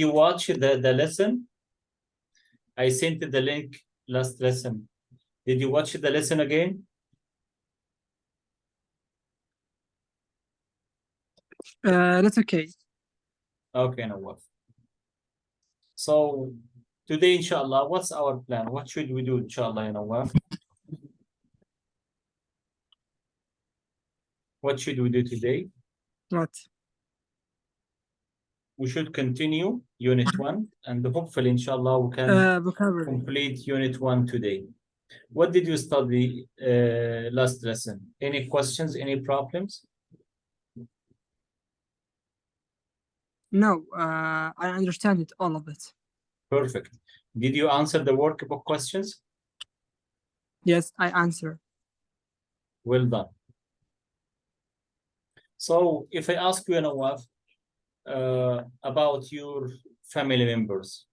you watch the lesson? I sent the link last lesson. Did you watch the lesson again? That's okay. Okay, no what. So today, inshallah, what's our plan? What should we do, inshallah, you know what? What should we do today? What? We should continue Unit 1, and hopefully, inshallah, we can Vocabulary. complete Unit 1 today. What did you study last lesson? Any questions, any problems? No, I understand it, all of it. Perfect. Did you answer the workbook questions? Yes, I answer. Well done. So if I ask you, Nawaf, about your family members,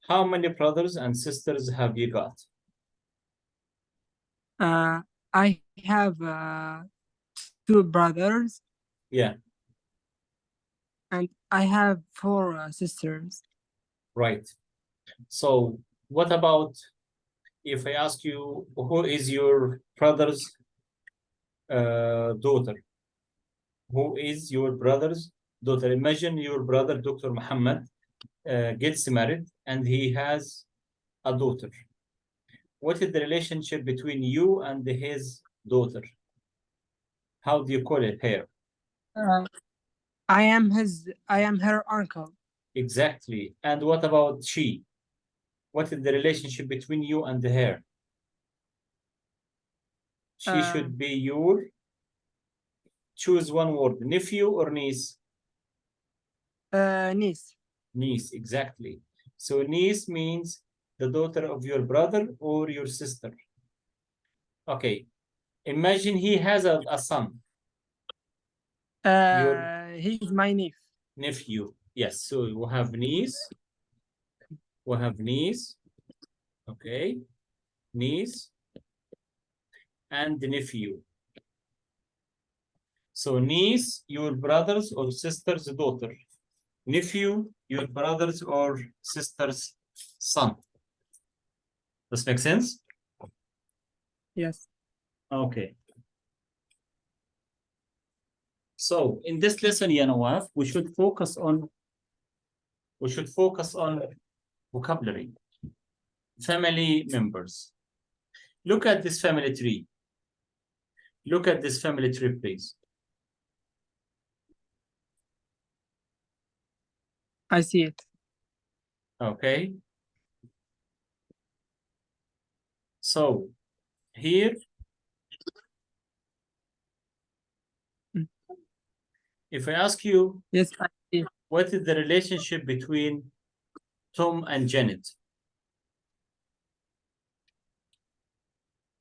how many brothers and sisters have you got? I have 2 brothers. Yeah. And I have 4 sisters. Right. So what about if I ask you, who is your brother's daughter? Who is your brother's daughter? Imagine your brother, Dr. Muhammad, gets married and he has a daughter. What is the relationship between you and his daughter? How do you call it here? I am her uncle. Exactly. And what about she? What is the relationship between you and her? She should be your, choose one word, nephew or niece? Niece. Niece, exactly. So niece means the daughter of your brother or your sister. Okay. Imagine he has a son. He's my nephew. Yes. So we have niece. We have niece. Okay. Niece and the nephew. So niece, your brother's or sister's daughter. Nephew, your brother's or sister's son. Does make sense? Yes. Okay. So in this lesson, Nawaf, we should focus on vocabulary, family members. Look at this family tree. Look at this family tree, please. I see it. Okay. So here, if I ask you, yes, I see. What is the relationship between Tom and Janet?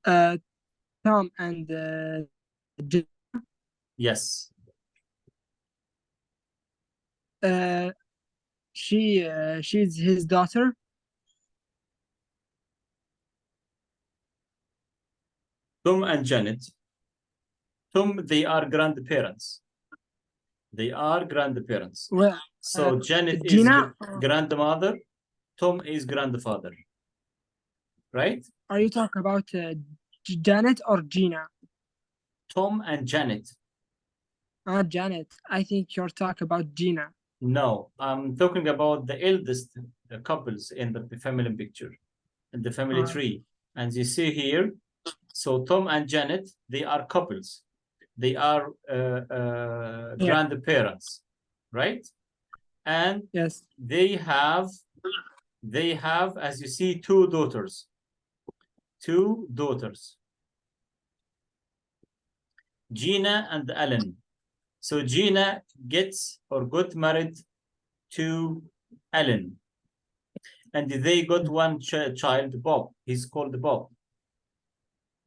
Tom and Yes. She's his daughter. Tom and Janet. Tom, they are grandparents. They are grandparents. Well, so Janet Gina, is grandmother. Tom is grandfather. Right? Are you talking about Janet or Gina? Tom and Janet. Janet. I think you're talking about Gina. No, I'm talking about the eldest couples in the family picture, in the family tree. And you see here, so Tom and Janet, they are couples. They are grandparents, right? And yes, they have, as you see, 2 daughters. 2 daughters. Gina and Alan. So Gina gets or got married to Alan. And they got one child, Bob. He's called Bob.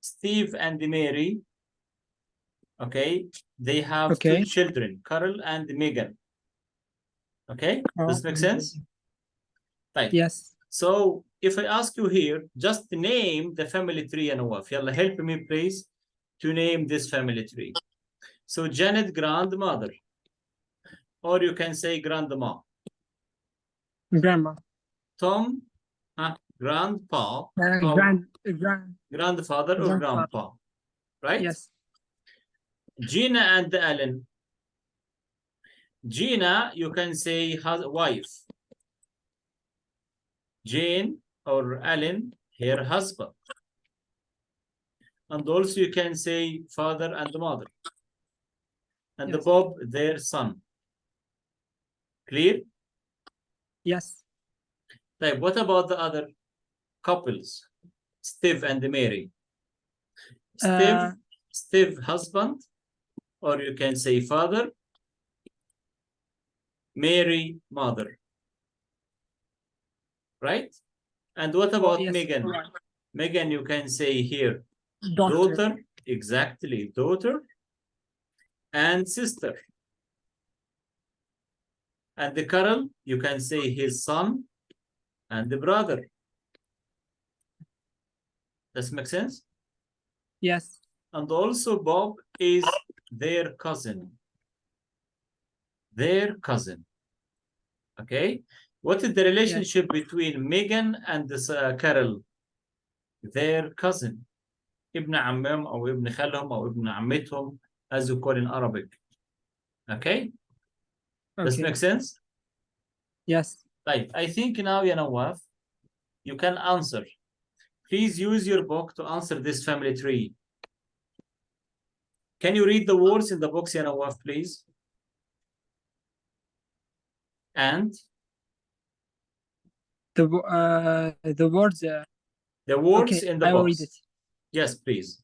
Steve and Mary, okay, they have 2 children, Carol and Megan. Okay, does this make sense? Right. Yes. So if I ask you here, just name the family tree, Nawaf. Yalla, help me please to name this family tree. So Janet, grandmother, or you can say grandma. Grandma. Tom, grandpa, grandfather or grandfather. grandpa, right? Yes. Gina and Alan. Gina, you can say wife. Jane or Alan, her husband. And also you can say father and mother. And Yes. Bob, their son. Clear? Yes. Like, what about the other couples? Steve and Mary. Steve husband, or you can say father. Mary mother. Right? And what about yes, Megan? right. Megan, you can say here Daughter. Exactly, daughter and sister. And the Carol, you can say his son and the brother. Does it make sense? Yes. And also Bob is their cousin. Their cousin. Okay? What is the relationship between Megan and this, Carol? Their cousin. ابن عمهم أو ابن خالهم أو ابن عمتهم, as you call in Arabic. Okay? Does it make sense? Yes. Right. I think now, ya Nawaf, you can answer. Please use your book to answer this family tree. Can you read the words in the box, ya Nawaf, please? And? The words. The words okay, in the I box. will read it. Yes, please.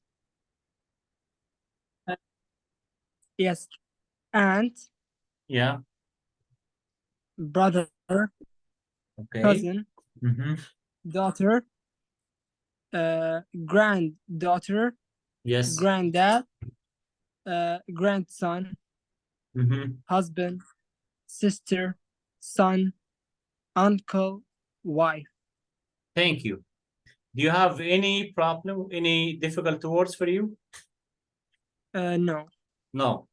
Yes. Aunt. Yeah. Brother. Okay. Cousin. Daughter. Granddaughter. Yes. Granddad. Grandson. Husband. Sister. Son. Uncle. Wife. Thank you. Do you have any problem, any difficult words for you? No. No.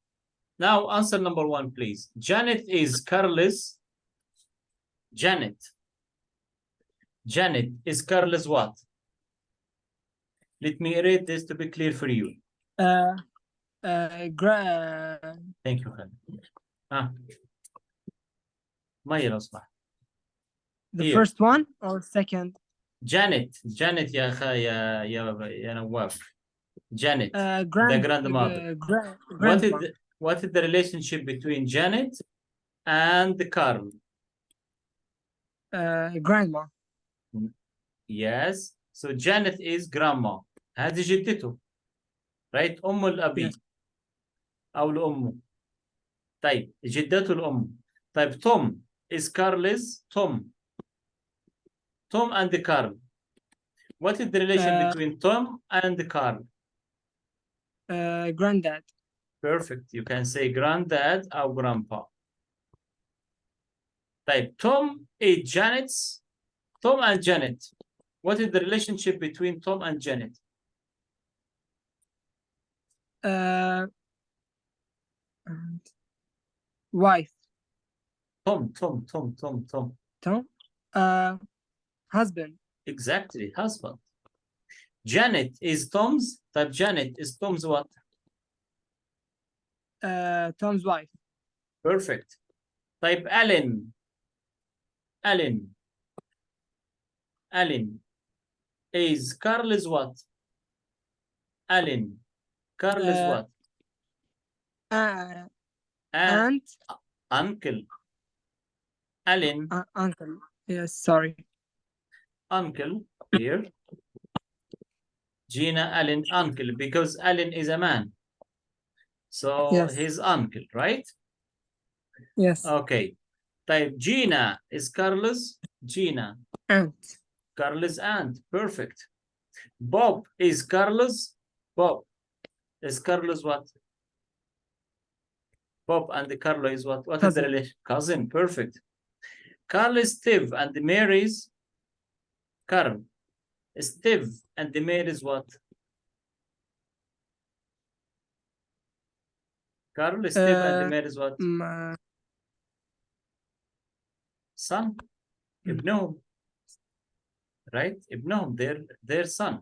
Now, answer number one, please. Janet is Carl's. Janet. Janet is Carl's what? Let me read this to be clear for you. Thank you, Khalid. مية لو سمحت. The Here. first one or second? Janet يا نواف. Janet, the grandmother. What is the relationship between Janet and Carl? Grandma. Yes. So Janet is grandma. هذه جدته. Right? أم الأبي. Yes. أو لأمه. طيب جدته الأم. طيب Tom is Carl's Tom. Tom and Carl. What is the relation between Tom and Carl? Granddad. Perfect. You can say granddad or grandpa. طيب Tom is Janet's. Tom and Janet. What is the relationship between Tom and Janet? Wife. Tom. Husband. Exactly, husband. Janet is Tom's. Type Janet is Tom's what? Tom's wife. Perfect. Type Alan. Alan is Carl's what? Alan. Carl's what? Aunt. Uncle. Alan. Uncle. Yes, sorry. Uncle here. Gina Allen uncle, because Allen is a man. So yes. his uncle, right? Yes. Okay. Type Gina is Carlos. Gina. Aunt. Carlos aunt. Perfect. Bob is Carlos. Bob is Carlos what? Bob and the Carlo is what? What cousin. Is the relation? Cousin. Perfect. Carl is Steve and the Mary's Carl. Steve and the Mary is what? Carl, Steve and the Mary is what? Son. Son. ابنهم. Right? ابنهم, their son.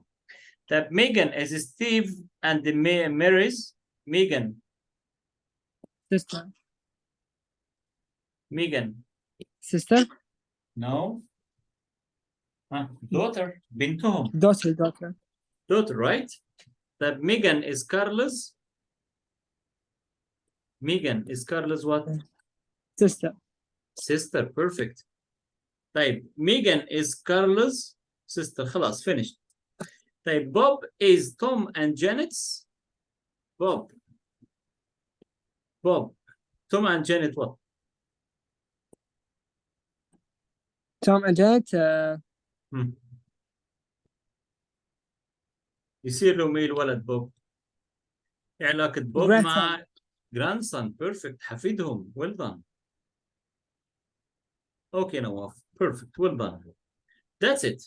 طب Megan is Steve and Mary's. Megan. Sister. Megan. Sister. No. Daughter. بنتهم. Daughter. Daughter, right? طب Megan is Carlos. Megan is Carlos what? Sister. Sister, perfect. طيب Megan is Carlos sister. خلاص, finished. طيب Bob is Tom and Janet's. Bob. Tom and Janet what? Tom and Janet. يصير له مين الولد بوب؟ إيه علاقة بوب مع grandson. Perfect. حفيدهم. Well done. Okay, Nawaf. Perfect. Well done. That's it.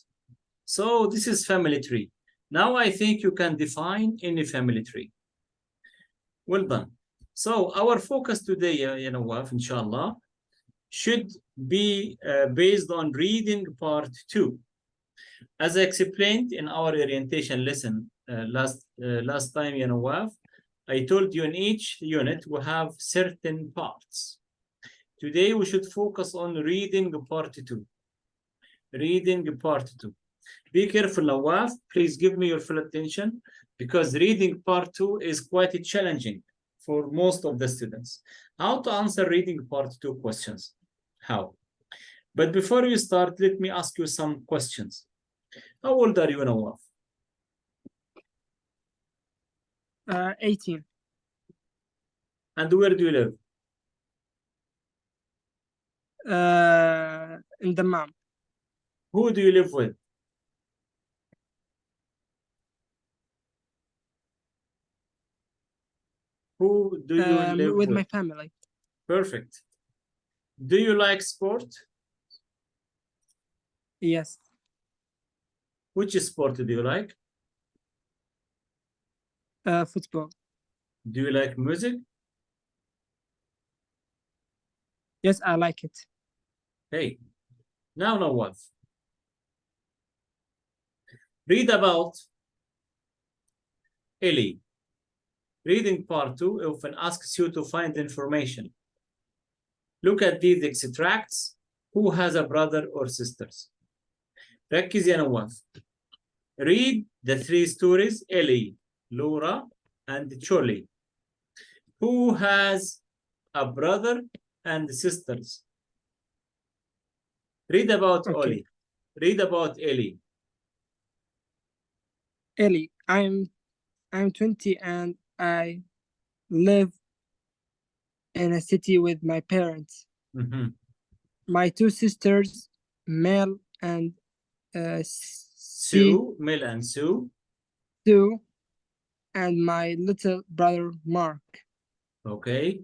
So this is family tree. Now I think you can define any family tree. Well done. So our focus today, Nawaf, inshallah, should be based on reading part 2. As I explained in our orientation lesson last time, Nawaf, I told you in each unit we have certain parts. Today we should focus on reading part 2. Reading part 2. Be careful, Nawaf. Please give me your full attention because reading part 2 is quite challenging for most of the students. How to answer reading part 2 questions? How? But before you start, let me ask you some questions. How old are you, Nawaf? 18. And where do you live? In Dammam. Who do you live with? Who do you live with? With my family. Perfect. Do you like sport? Yes. Which sport do you like? Football. Do you like music? Yes, I like it. Hey, now what? Read about Ellie. Reading part 2 often asks you to find information. Look at these extracts. Who has a brother or sisters? ركز يا نواف. Read the 3 stories, Ellie, Laura, and Charlie. Who has a brother and sisters? Read about Ollie. Read about Ellie. Ellie, I'm 20 and I live in a city with my parents. My 2 sisters, Mel and Sue, Mel and Sue. Sue, and my little brother Mark. Okay.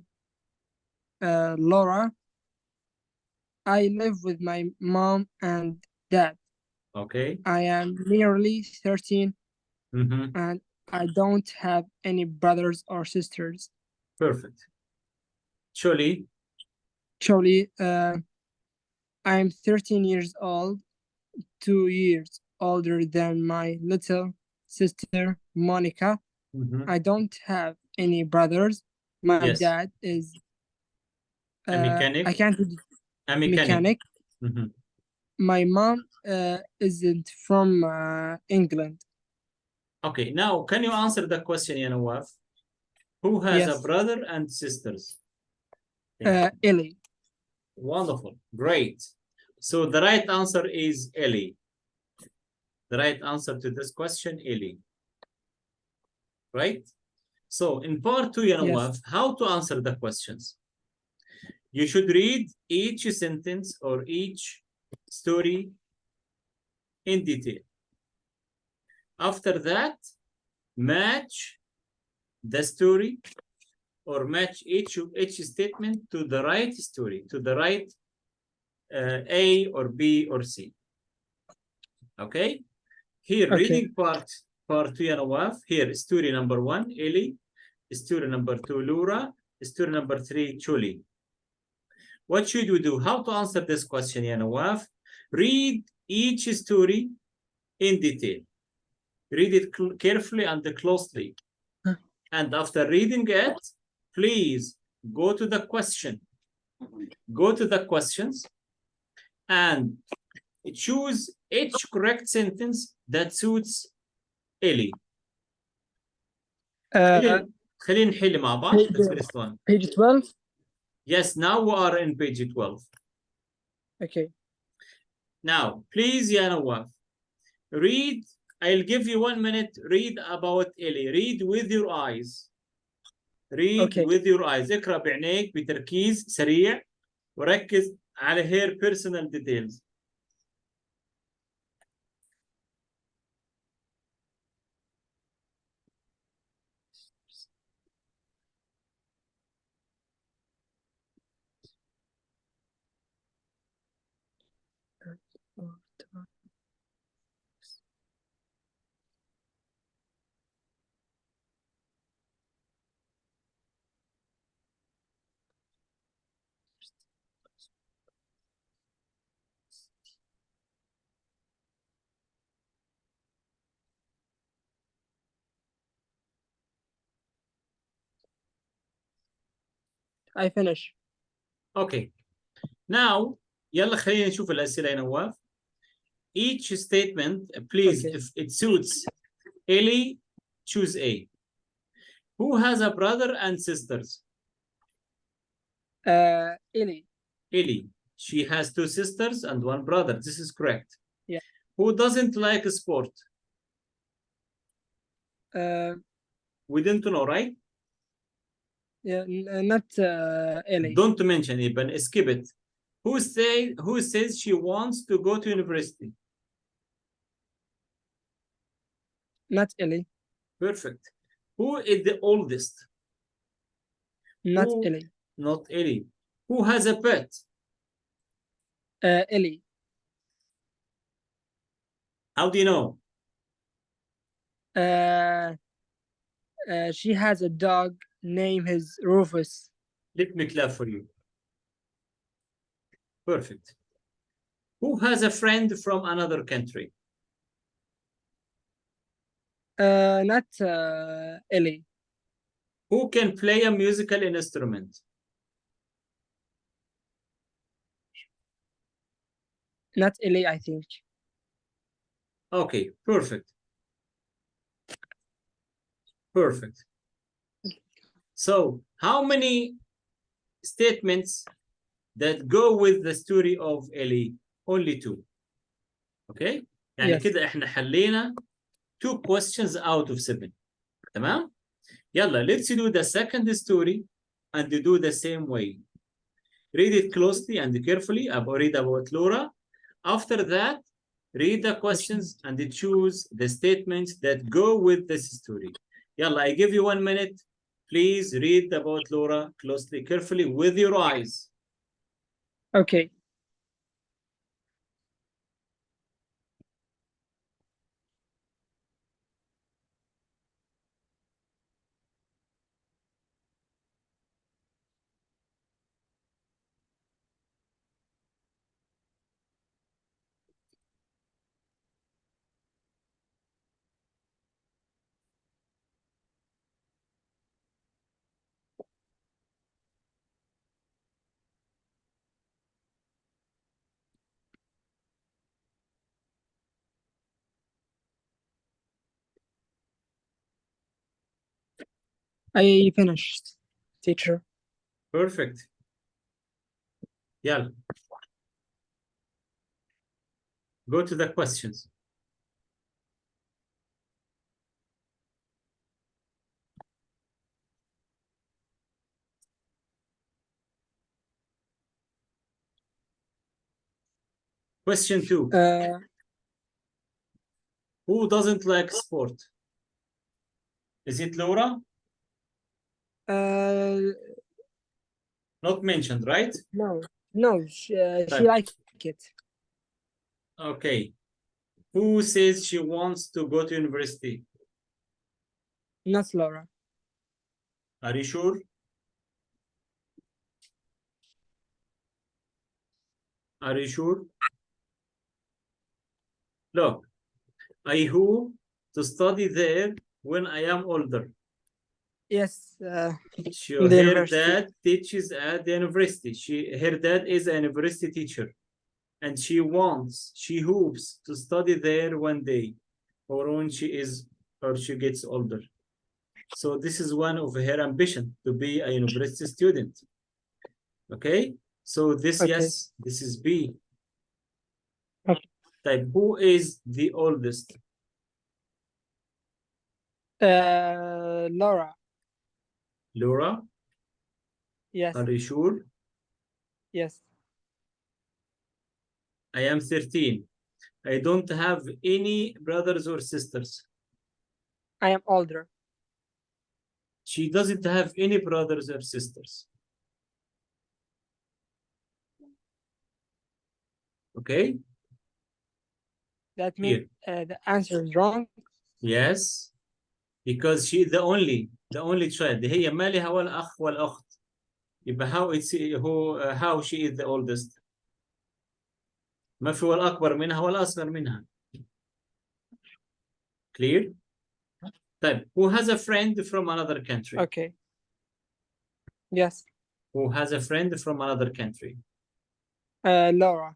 Laura, I live with my mom and dad. Okay. I am nearly 13 and I don't have any brothers or sisters. Perfect. Charlie, I'm 13 years old, 2 years older than my little sister, Monica. I don't have any brothers. My dad is a mechanic. A mechanic. My mom isn't from England. Okay, now can you answer the question, Nawaf? Who has a brother and sisters? Ellie. Wonderful, great. So the right answer is Ellie. The right answer to this question, Ellie. Right? So in part 2, Nawaf, how to answer the questions? You should read each sentence or each story in detail. After that, match the story or match each statement to the right story, to the right A or B or C. Okay? Here, reading part 2, Nawaf. Here, story number 1, Ellie. Story number 2, Laura. Story number 3, Chuli. What should we do? How to answer this question, Nawaf? Read each story in detail. Read it carefully and closely. And after reading it, please go to the question. Go to the questions and choose each correct sentence that suits Ellie. خلينا نحل مع بعض. The first one. Page 12. Yes, now we are in page 12. Okay. Now, please, Ya Nawaf, read. I'll give you 1 minute. Read about Ellie. Read with your eyes. Read Okay. with your eyes. اقرأ بعينيك بتركيز سريع وركز على her personal details. I finish. Okay. Now, يلا خلينا نشوف الأسئلة يا نواف. Each statement, please, Okay. if it suits Ellie, choose A. Who has a brother and sisters? Ellie. Ellie. She has 2 sisters and 1 brother. This is correct. Yeah. Who doesn't like sport? We didn't know, right? Yeah, not Ellie. Don't mention it, but skip it. Who says she wants to go to university? Not Ellie. Perfect. Who is the oldest? Not Ellie. Not Ellie. Who has a pet? Ellie. How do you know? She has a dog named his Rufus. Let me clap for you. Perfect. Who has a friend from another country? Not Ellie. Who can play a musical instrument? Not Ellie, I think. Okay, perfect. Perfect. So, how many statements that go with the story of Ellie? Only 2. Okay? يعني Yes. كده احنا حلينا 2 questions out of 7. تمام؟ يلا, let's do the second story and do the same way. Read it closely and carefully. Read about Laura. After that, read the questions and choose the statements that go with this story. Yalla, I give you 1 minute. Please read about Laura closely, carefully, with your eyes. Okay. I finished, teacher. Perfect. Yalla. Go to the questions. Question 2. Who doesn't like sport? Is it Laura? Not mentioned, right? No, she liked it. Okay. Who says she wants to go to university? Not Laura. Are you sure? Are you sure? Look, I hope to study there when I am older. Yes, Her university. dad teaches at the university. Her dad is a university teacher, and she hopes to study there one day, or when she gets older. So this is one of her ambition, to be a university student. Okay, so this, Okay. yes, this is B. Okay. Type, who is the oldest? Laura. Laura, Yes. are you sure? Yes. I am 13. I don't have any brothers or sisters. I am older. She doesn't have any brothers or sisters. Okay? That means the answer is wrong. Yes. Because she the only child. هي ما لها ولا أخ ولا أخت. يبقى how she is the oldest. ما في ولا أكبر منها ولا أصغر منها. Clear? طيب, who has a friend from another country? Okay. Yes. Who has a friend from another country? Laura.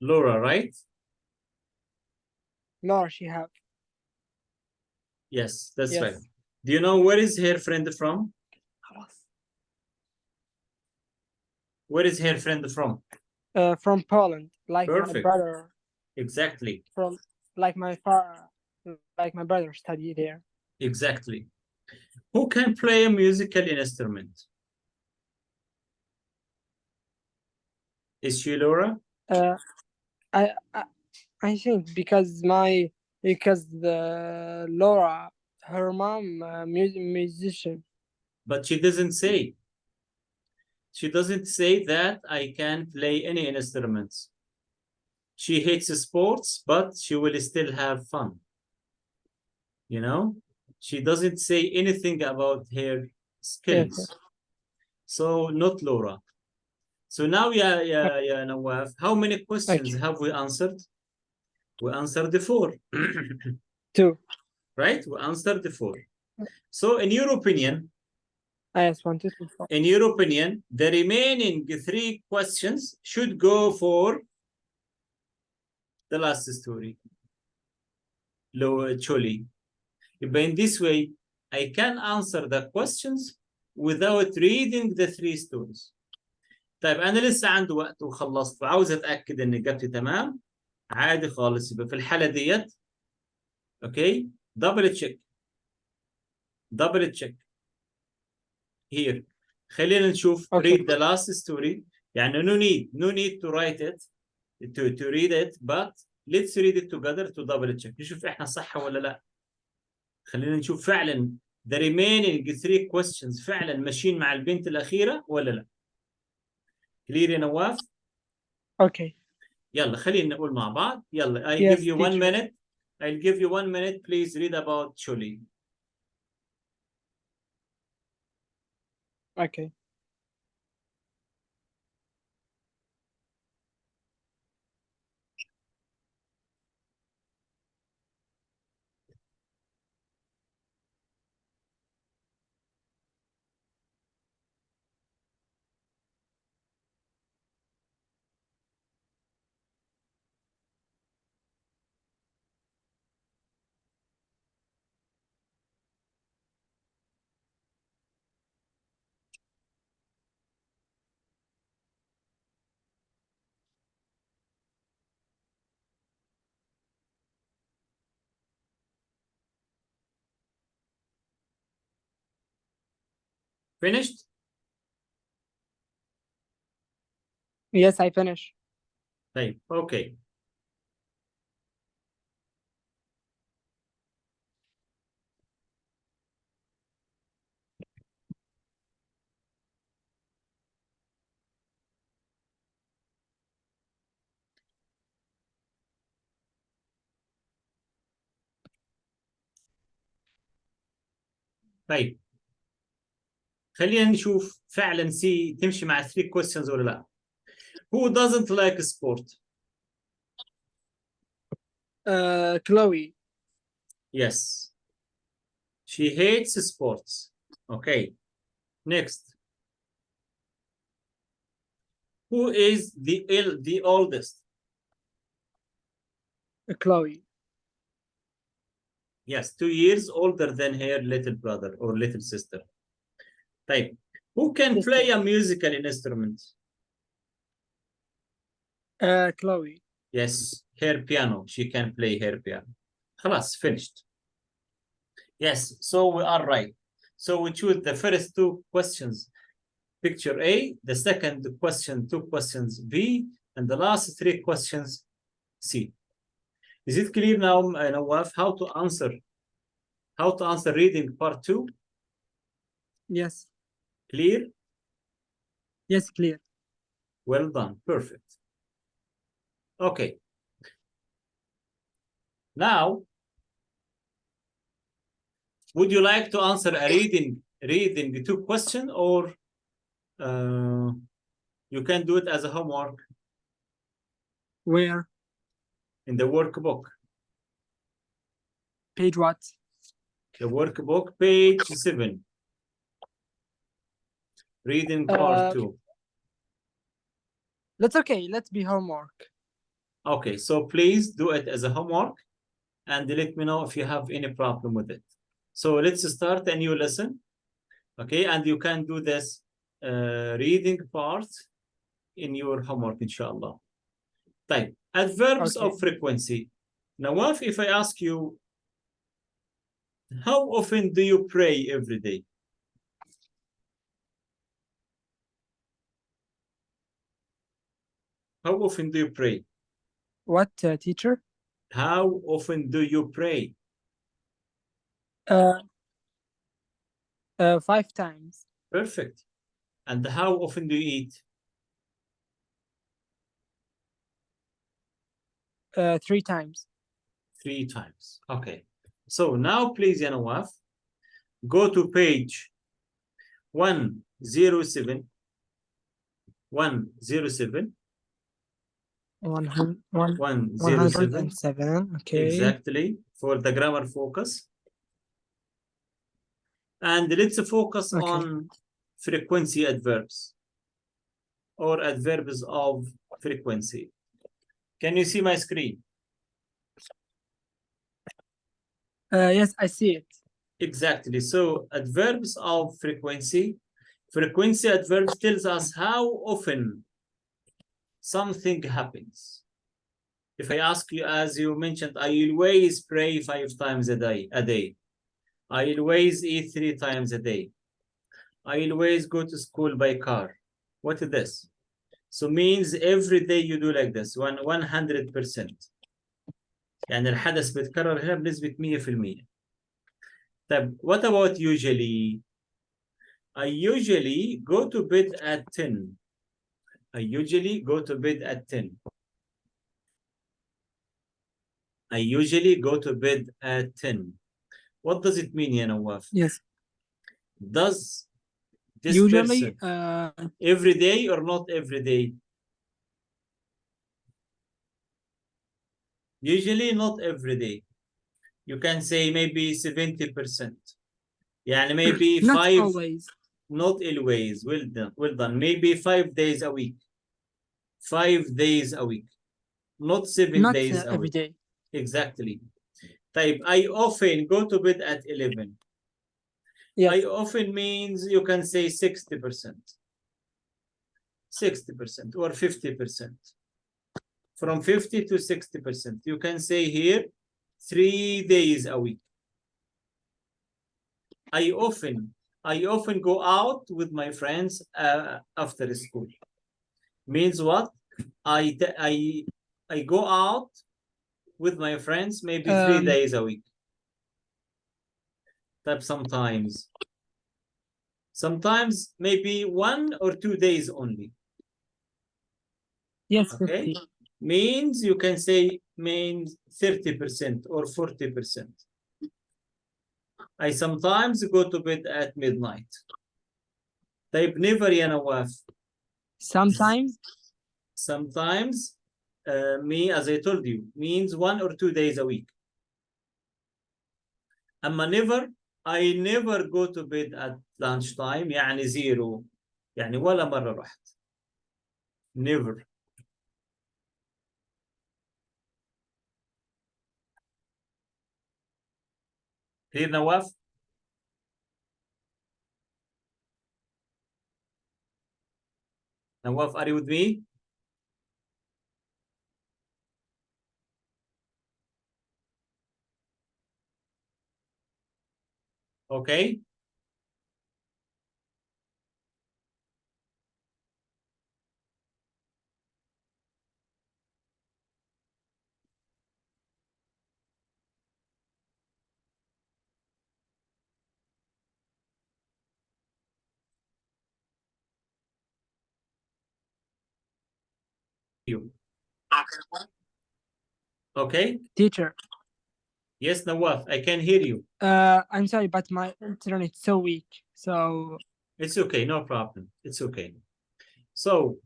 Laura, right? Laura, she have. Yes, that's Yes. right. Do you know where is her friend from? Where is her friend from? From Poland, like Perfect. my brother. Exactly. From like my brother studied there. Exactly. Who can play a musical instrument? Is she Laura? I think because the Laura, her mom, musician. But she doesn't say. She doesn't say that I can play any instruments. She hates sports, but she will still have fun. You know? She doesn't say anything about her skills. Yes. So not Laura. So now, yeah, Nawaf, how many questions have we answered? We answered the 4. 2. Right? We answered the 4. So in your opinion, Yes, 1, 2, 3, 4. In your opinion, the remaining 3 questions should go for the last story, Choli. But in this way, I can answer the questions without reading the 3 stories. طيب أنا لسه عندي وقت وخلصت وعاوز أتأكد إن إجابتي تمام، عادي خالص. يبقى في الحالة ديت، أوكي، double check here. خلينا نشوف. Read the last story. يعني no need to write it, to read it, but let's read it together to double check. نشوف احنا صح ولا لا. خلينا نشوف فعلا the remaining 3 questions فعلا ماشيين مع البنت الأخيرة ولا لا. Clear يا نواف؟ Okay. يلا خلينا نقول مع بعض. يلا I Yes, give you teacher. 1 minute. I'll give you 1 minute. Please read about Chuli. Okay. Finished? Yes, I finish. طيب okay. طيب خلينا نشوف فعلا سي تمشي مع 3 questions ولا لا. Who doesn't like sport? Chloe. Yes. She hates sports. Okay. Next. Who is the oldest? Chloe. Yes, 2 years older than her little brother or little sister. Type. Who can Sister. play a musical instrument? Chloe. Yes, her piano. She can play her piano. خلاص, finished. Yes, so we are right. So we choose the first two questions, picture A, the second question, two questions B, and the last three questions C. Is it clear now, Nawaf, how to answer reading part 2? Yes. Clear? Yes, clear. Well done. Perfect. Okay. Now, would you like to answer a reading two question, or you can do it as a homework? Where? In the workbook. Page what? The workbook, page 7. Reading part 2. That's okay. Let's be homework. Okay, so please do it as a homework and let me know if you have any problem with it. So let's start a new lesson. Okay, and you can do this reading part in your homework, inshallah. Type adverbs Okay. of frequency. Now, if I ask you, how often do you pray every day? How often do you pray? What, teacher? How often do you pray? 5 times. Perfect. And how often do you eat? 3 times. 3 times. Okay. So now, please, Nawaf, go to page 107. 107. 107. Okay. Exactly. For the grammar focus. And let's focus on frequency adverbs or adverbs of frequency. Can you see my screen? Yes, I see it. Exactly. So adverbs of frequency. Frequency adverbs tells us how often something happens. If I ask you, as you mentioned, I always pray 5 times a day. I always eat 3 times a day. I always go to school by car. What is this? So means every day you do like this 100%. يعني الحدث بيتكرر هنا بنسبة 100%. طيب, what about usually? I usually go to bed at 10. I usually go to bed at 10. I usually go to bed at 10. What does it mean, Nawaf? Yes. Does this usually person every day or not every day? Usually not every day. You can say maybe 70%. يعني maybe not 5. always. Not always. Well done. Well done. Maybe 5 days a week. 5 days a week. Not 7 not days a every week. day. Exactly. Type, I often go to bed at 11. Yes. I often means you can say 60%. 60% or 50%. From 50 to 60%. You can say here 3 days a week. I often go out with my friends after school. Means what? I go out with my friends maybe 3 days a week. Type sometimes. Sometimes maybe 1 or 2 days only. Yes. Okay. 50. Means you can say means 30% or 40%. I sometimes go to bed at midnight. طيب never يا نواف. Sometimes. Sometimes me, as I told you, means 1 or 2 days a week. أما never, I never go to bed at lunchtime. يعني zero. يعني ولا مرة رحت. Never. Clear, Nawaf? Nawaf, are you with me? Okay. You. Okay. Teacher. Yes, Nawaf, I can hear you. I'm sorry, but my internet is so weak. So It's okay, no problem. It's okay. So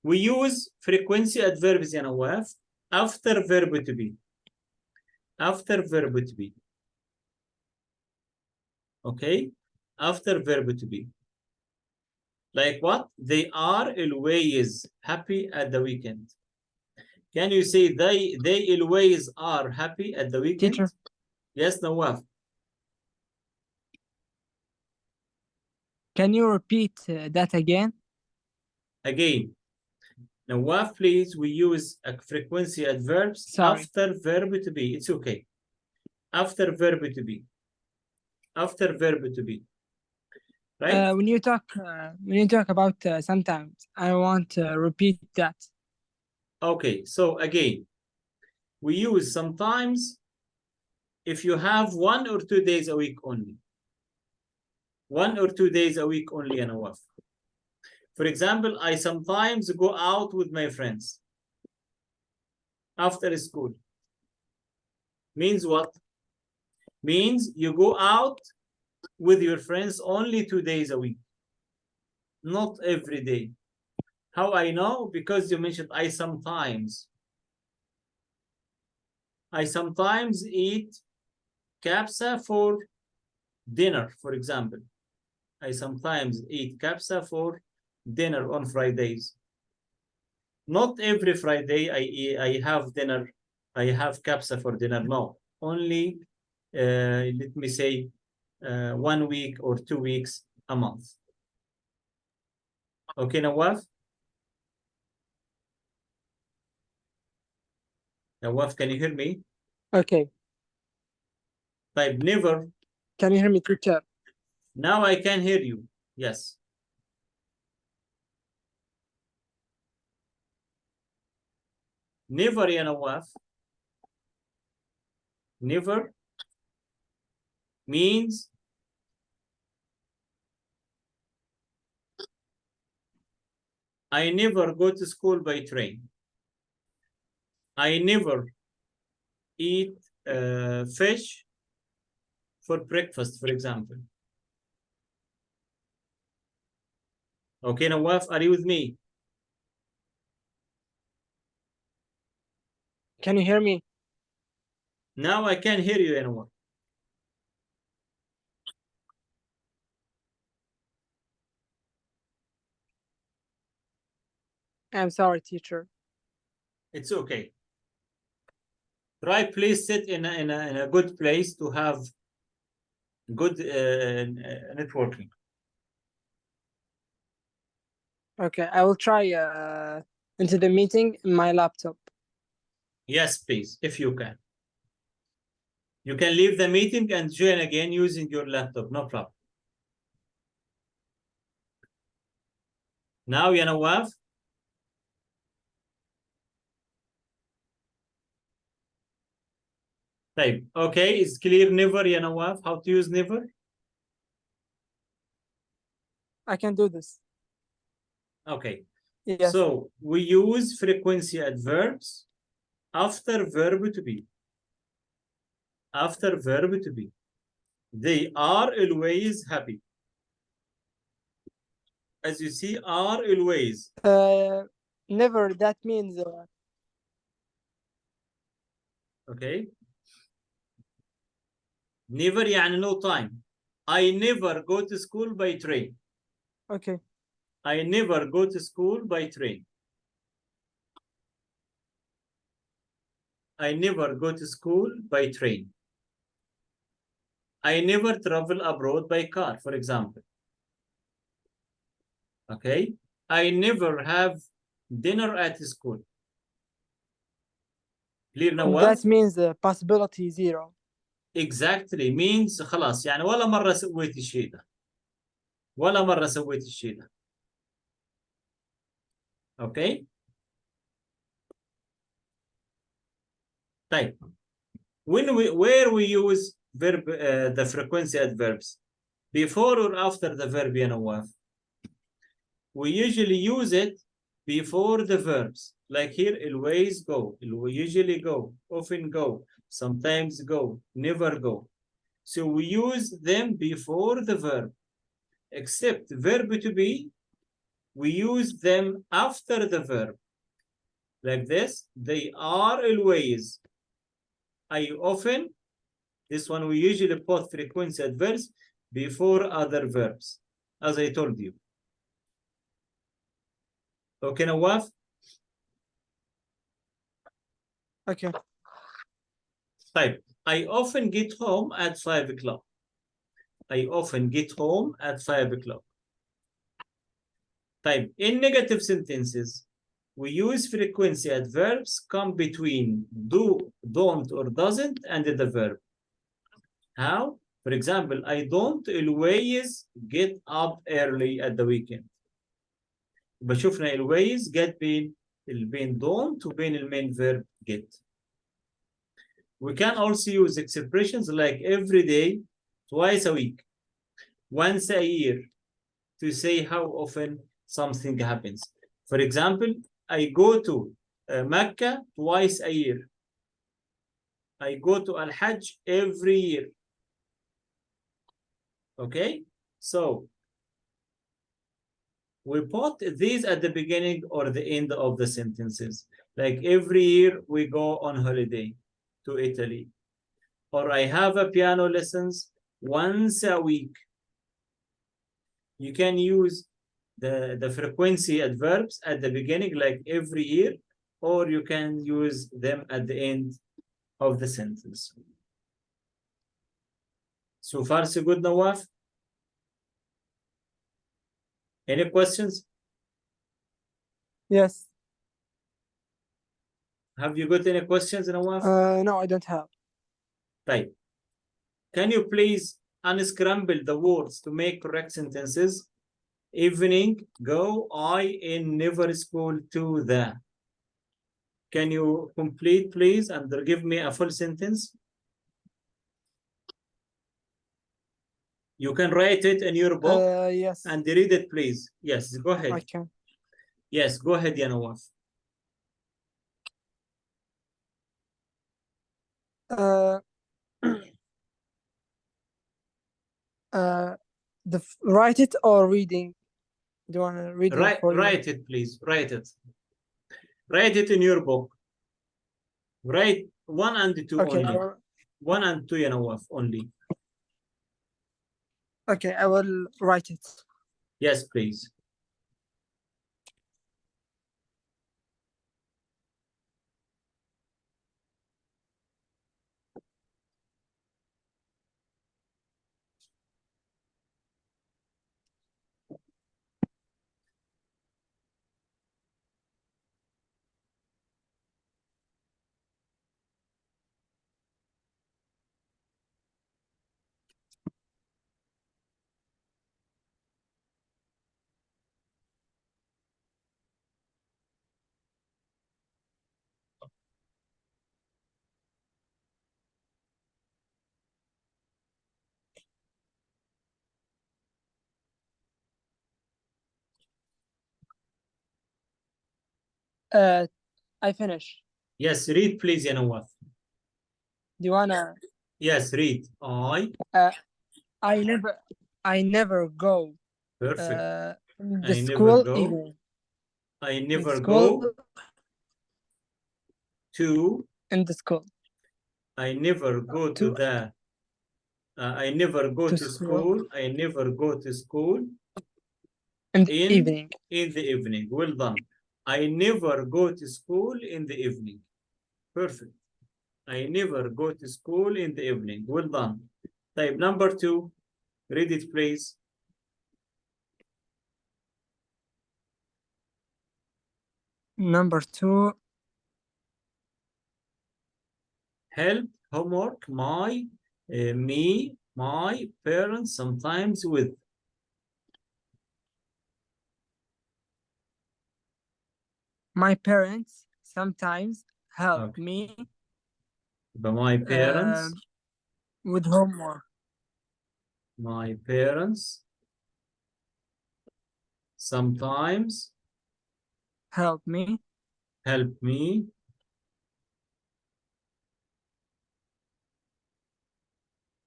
we use frequency adverbs, ya Nawaf, after verb to be. After verb to be. Okay? After verb to be. Like what? They are always happy at the weekend. Can you say they always are happy at the weekend? teacher, Yes, Nawaf. can you repeat that again? Again. Nawaf, please, we use a frequency adverbs Sorry. after verb to be. It's okay. After verb to be. After verb to be. Right? When you talk about sometimes, I want to repeat that. Okay, so again, we use sometimes if you have 1 or 2 days a week only. 1 or 2 days a week only, Nawaf. For example, I sometimes go out with my friends after school. Means what? Means you go out with your friends only 2 days a week, not every day. How I know? Because you mentioned I sometimes eat kapsa for dinner, for example. I sometimes eat kapsa for dinner on Fridays. Not every Friday I have dinner, I have kapsa for dinner. No, only, let me say, 1 week or 2 weeks a month. Okay, Nawaf? Nawaf, can you hear me? Okay. Type never. Can you hear me, teacher? Now I can hear you. Yes. Never, ya Nawaf. Never means I never go to school by train. I never eat fish for breakfast, for example. Okay, Nawaf, are you with me? Can you hear me? Now I can hear you, Nawaf. I'm sorry, teacher. It's okay. Try, please sit in a good place to have good networking. Okay, I will try into the meeting in my laptop. Yes, please, if you can. You can leave the meeting and join again using your laptop, no problem. Now, ya Nawaf. Type. Okay, it's clear never, ya Nawaf, how to use never? I can do this. Okay. Yes. So we use frequency adverbs after verb to be. After verb to be. They are always happy. As you see, are always. Never, that means Okay. Never يعني no time. I never go to school by train. Okay. I never go to school by train. I never go to school by train. I never travel abroad by car, for example. Okay. I never have dinner at school. Clear now? That means the possibility zero. Exactly means خلاص يعني ولا مرة سويت الشيء ده. ولا مرة سويت الشيء ده. Okay. طيب. Where we use verb the frequency adverbs before or after the verb يا نواف. We usually use it before the verbs. Like here, always go, usually go, often go, sometimes go, never go. So we use them before the verb. Except verb to be, we use them after the verb. Like this, they are always. I often, this one we usually put frequency adverbs before other verbs, as I told you. Okay, Nawaf? Okay. Type. I often get home at 5 o'clock. I often get home at 5 o'clock. Type. In negative sentences, we use frequency adverbs come between do, don't, or doesn't, and the verb. How? For example, I don't always get up early at the weekend. بشوفنا always get بين don't وبين المين verb get. We can also use expressions like every day, twice a week, once a year to say how often something happens. For example, I go to Mecca twice a year. I go to Al-Hajj every year. Okay, so we put these at the beginning or the end of the sentences. Like every year we go on holiday to Italy. Or I have a piano lessons once a week. You can use the frequency adverbs at the beginning, like every year, or you can use them at the end of the sentence. So far, so good, Nawaf? Any questions? Yes. Have you got any questions, Nawaf? No, I don't have. Right. Can you please unscramble the words to make correct sentences? Evening, go, I in never school to the. Can you complete, please, and give me a full sentence? You can write it in your book Yes. and read it, please. Yes, go ahead. I can. Yes, go ahead, ya Nawaf. Write it or reading? Do you want to read it for you? Write it, please. Write it. Write it in your book. Write 1 and 2 Okay. only. 1 and 2, ya Nawaf, only. Okay, I will write it. Yes, please. I finish. Yes, read, please, ya Nawaf. Do you wanna? Yes, read. I never go. Perfect. The I school never go. evening. I never school, go to. In the school. I never go to the I never go to school. I never go to school in the evening. In the evening. Well done. I never go to school in the evening. Perfect. I never go to school in the evening. Well done. Type number 2. Read it, please. Number 2. Help homework my parents sometimes with. My parents sometimes help me. But my parents. With homework. My parents sometimes help me.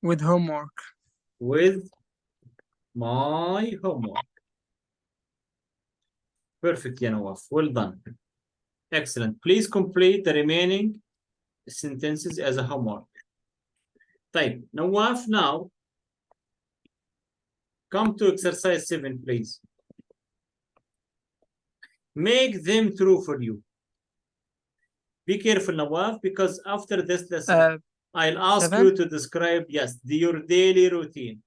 With homework. With my homework. Perfect, ya Nawaf. Well done. Excellent. Please complete the remaining sentences as a homework. Type. Nawaf, now come to exercise 7, please. Make them true for you. Be careful, Nawaf, because after this lesson, I'll ask 7? you to describe, your daily routine.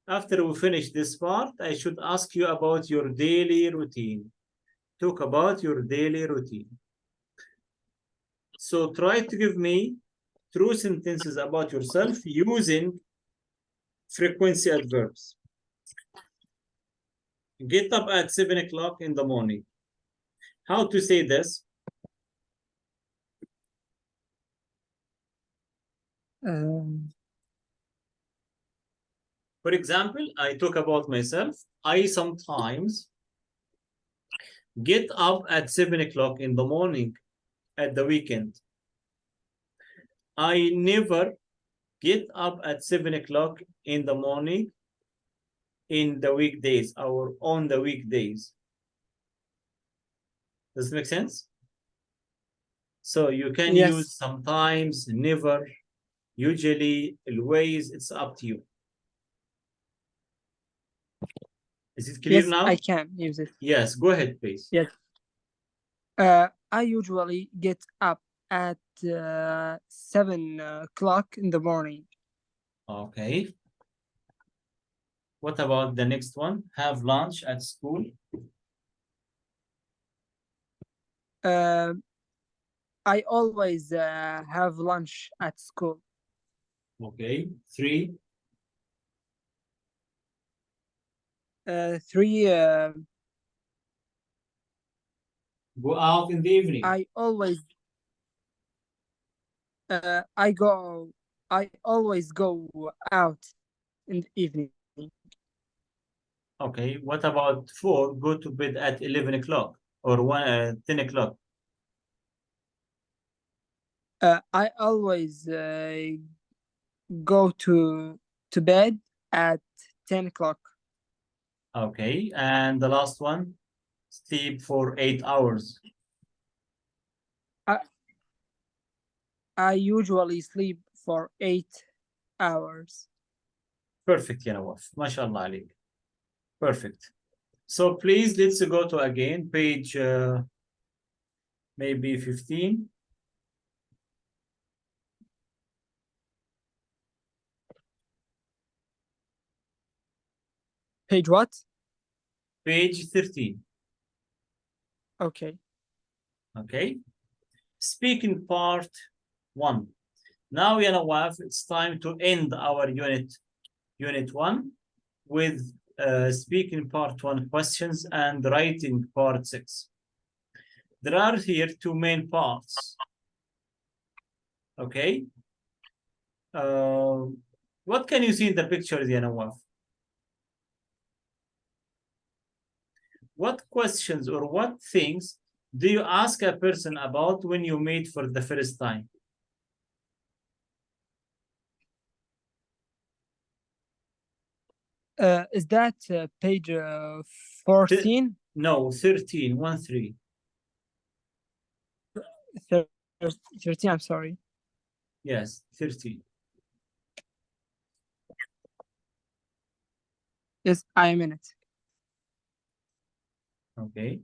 After we finish this part, I should ask you about your daily routine. Talk about your daily routine. So try to give me true sentences about yourself using frequency adverbs. Get up at 7 o'clock in the morning. How to say this? For example, I talk about myself. I sometimes get up at 7 o'clock in the morning at the weekend. I never get up at 7 o'clock in the morning in the weekdays or on the weekdays. Does it make sense? So you can use sometimes, never, usually, always. It's up to you. Is it clear now? I can use it. Yes, go ahead, please. Yes. I usually get up at 7 o'clock in the morning. Okay. What about the next one? Have lunch at school? I always have lunch at school. Okay. 3. 3. Go out in the evening. I always go out in the evening. Okay. What about 4? Go to bed at 11 o'clock or 10 o'clock. I always go to bed at 10 o'clock. Okay. And the last one, sleep for 8 hours. I usually sleep for 8 hours. Perfect, ya Nawaf. MashaAllah alayk. Perfect. So please, let's go to again page maybe 15. Page what? Page 13. Okay. Okay. Speaking part 1. Now, ya Nawaf, it's time to end our unit 1 with speaking part 1 questions and writing part 6. There are here 2 main parts. Okay. What can you see in the pictures, ya Nawaf? What questions or what things do you ask a person about when you meet for the first time? Is that page 14? No, 13, 1-3. 13, I'm sorry. Yes, 13. Yes, I am in it. Okay.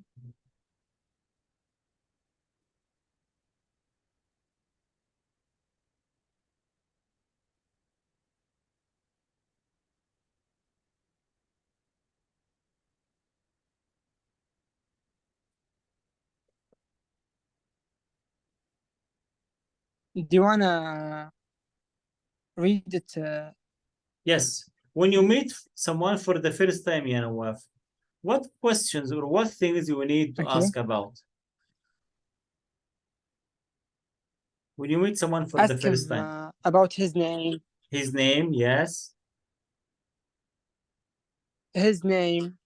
Do you wanna read it? Yes. When you meet someone for the first time, ya Nawaf, what questions or what things you need to Okay. ask about? When you meet someone for the Ask first him time. about his name. His name, yes. His name,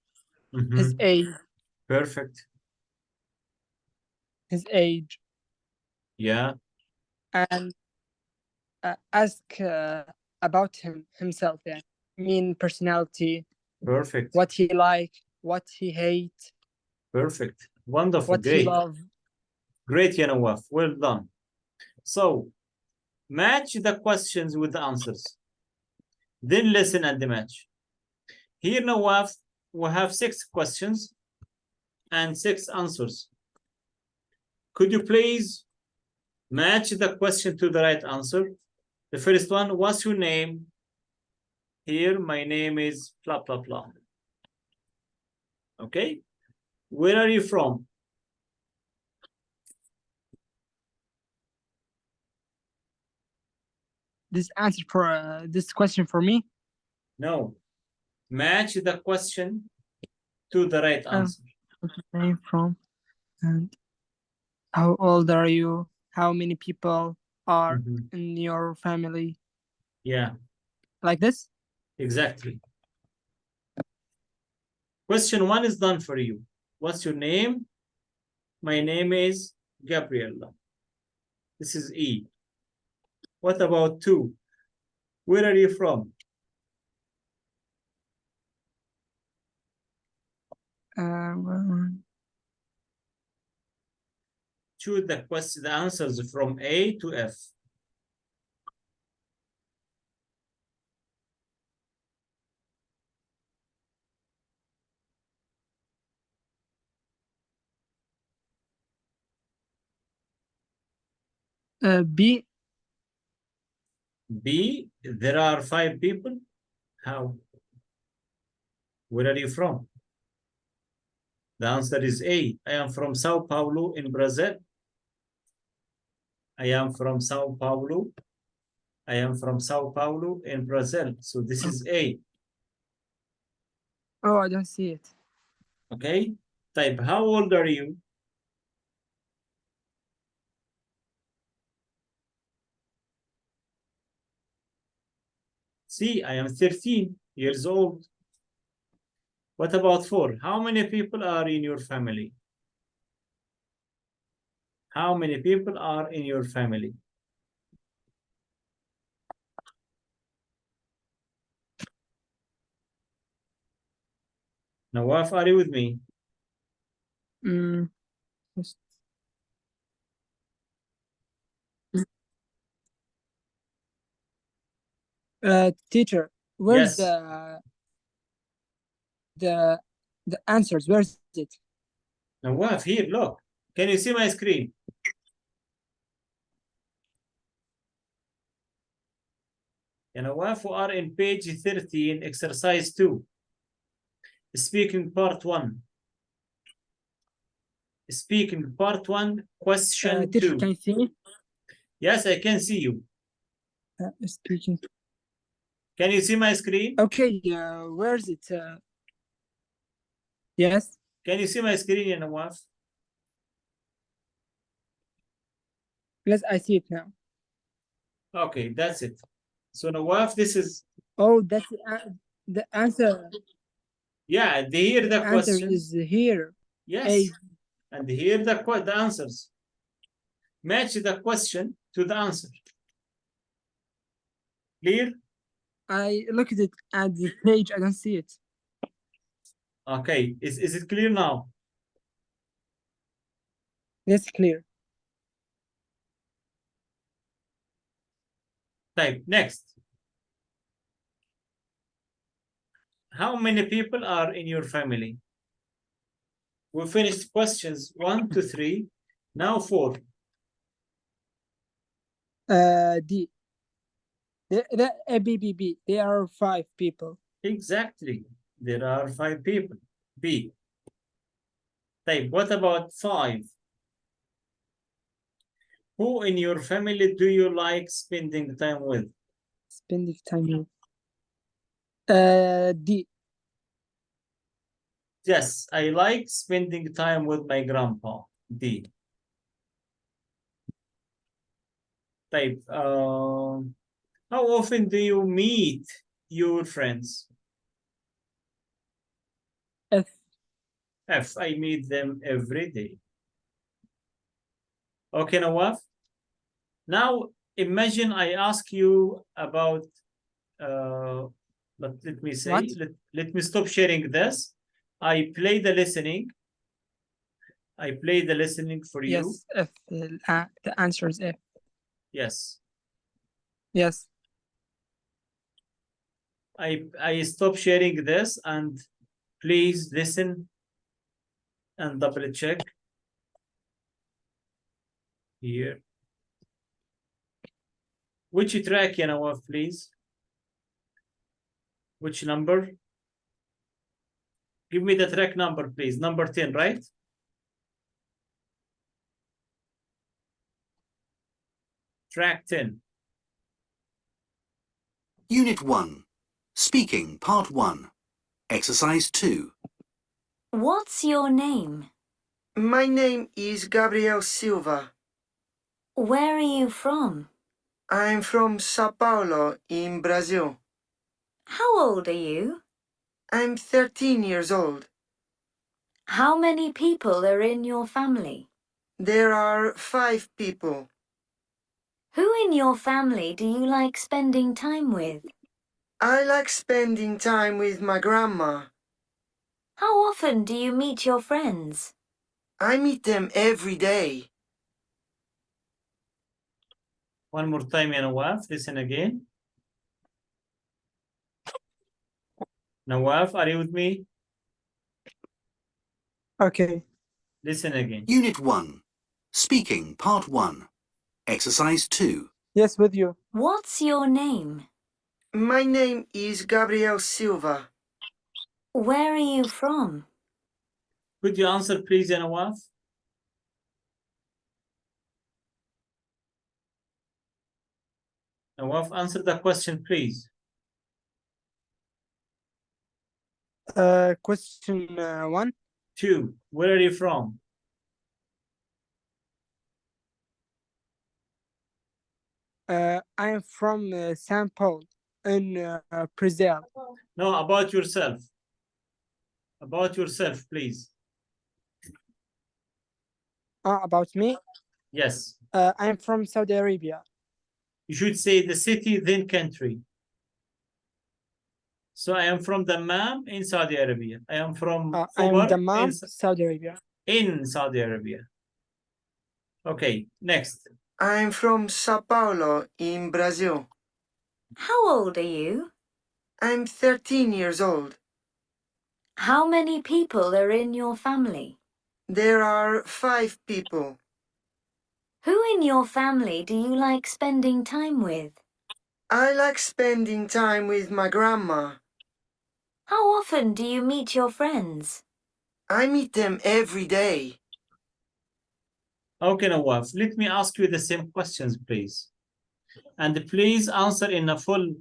his age, Perfect. his age, Yeah, and ask about himself. Yeah, mean personality, perfect. what he like, what he hate, Perfect. Wonderful. what he Great. love. Great, ya Nawaf. Well done. So, match the questions with the answers. Then listen and match. Here, Nawaf, we have 6 questions and 6 answers. Could you please match the question to the right answer? The first one, what's your name? Here, my name is blah, blah, blah. Okay? Where are you from? This answer for this question for me. No. Match the question to the right answer. Where are you from? And how old are you? How many people are in your family? Yeah. Like this? Exactly. Question 1 is done for you. What's your name? My name is Gabriella. This is E. What about 2? Where are you from? Choose the answers from A to F. B. B, there are 5 people. How? Where are you from? The answer is A. I am from Sao Paulo in Brazil. I am from Sao Paulo. I am from Sao Paulo in Brazil. So this is A. Oh, I don't see it. Okay. Type, how old are you? See, I am 13 years old. What about 4? How many people are in your family? How many people are in your family? Nawaf, are you with me? Teacher, where's Yes. the answers? Where's it? Nawaf, here, look. Can you see my screen? Nawaf, we are in page 13, exercise 2. Speaking part 1. Speaking part 1, question Teacher, 2. can you see me? Yes, I can see you. Speaking. Can you see my screen? Okay, where's it? Yes. Can you see my screen, Nawaf? Yes, I see it now. Okay, that's it. So Nawaf, this is... Oh, that's the answer. Yeah, here the Answer question is here. Yes, A. and here the answers. Match the question to the answer. Clear? I look at it at the page. I don't see it. Okay, is it clear now? That's clear. Type next. How many people are in your family? We finished questions 1 to 3. Now 4. D. B. There are 5 people. Exactly. There are 5 people. B. Type. What about 5? Who in your family do you like spending time with? Spending time with. D. Yes, I like spending time with my grandpa. D. Type. How often do you meet your friends? F. F. I meet them every day. Okay, Nawaf. Now imagine I ask you about but let me say, let me stop sharing this. I play the listening. I play the listening for you. Yes, F. The answer is F. Yes. Yes. I stop sharing this and please listen and double check here. Which track, Nawaf, please? Which number? Give me the track number, please. Number 10, right? Track 10. Unit 1. Speaking, Part 1. Exercise 2. What's your name? My name is Gabriel Silva. Where are you from? I'm from Sao Paulo, in Brazil. How old are you? I'm 13 years old. How many people are in your family? There are 5 people. Who in your family do you like spending time with? I like spending time with my grandma. How often do you meet your friends? I meet them every day. One more time, Nawaf. Listen again. Nawaf, are you with me? Okay. Listen again. Unit 1. Speaking, Part 1. Exercise 2. Yes, with you. What's your name? My name is Gabriel Silva. Where are you from? Could you answer, please, Nawaf? Nawaf, answer the question, please. Question 1. 2. Where are you from? I'm from São Paulo in Brazil. No, about yourself. About yourself, please. About me? Yes. I'm from Saudi Arabia. You should say the city, then country. So I am from Dammam in Saudi Arabia. I am from I'm Khobar Dammam, Saudi Arabia. in Saudi Arabia. Okay, next. I'm from Sao Paulo, in Brazil. How old are you? I'm 13 years old. How many people are in your family? There are 5 people. Who in your family do you like spending time with? I like spending time with my grandma. How often do you meet your friends? I meet them every day. Okay, Nawaf, let me ask you the same questions, please. And please answer in a full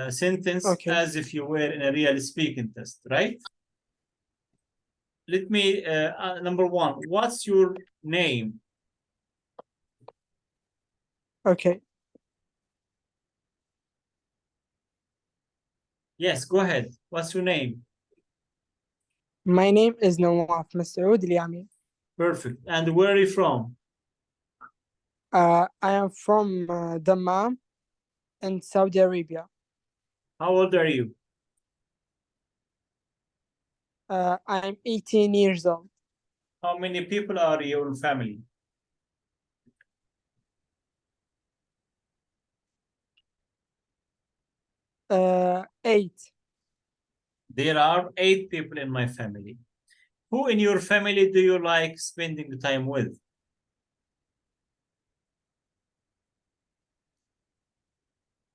sentence as if you were in a real speaking test, right? Let me, number 1, what's your name? Okay. Yes, go ahead. What's your name? My name is Nawaf Masoud Liami. Perfect. And where are you from? I am from Dammam in Saudi Arabia. How old are you? I'm 18 years old. How many people are your family? 8. There are 8 people in my family. Who in your family do you like spending time with?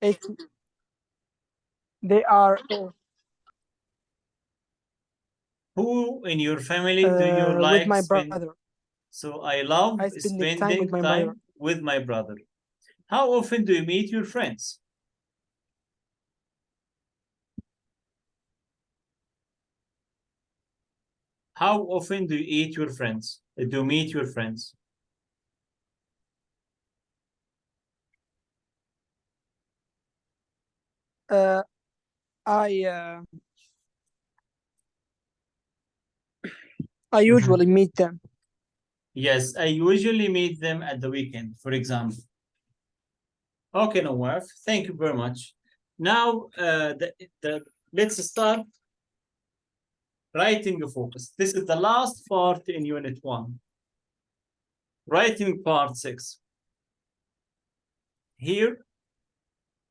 Eight. They are Who in your family do you like with my brother. So I love I spending spending time with my brother. with my brother. How often do you meet your friends? How often do you meet your friends? I usually meet them. Yes, I usually meet them at the weekend, for example. Okay, Nawaf, thank you very much. Now, let's start writing focus. This is the last part in Unit 1. Writing part 6. Here,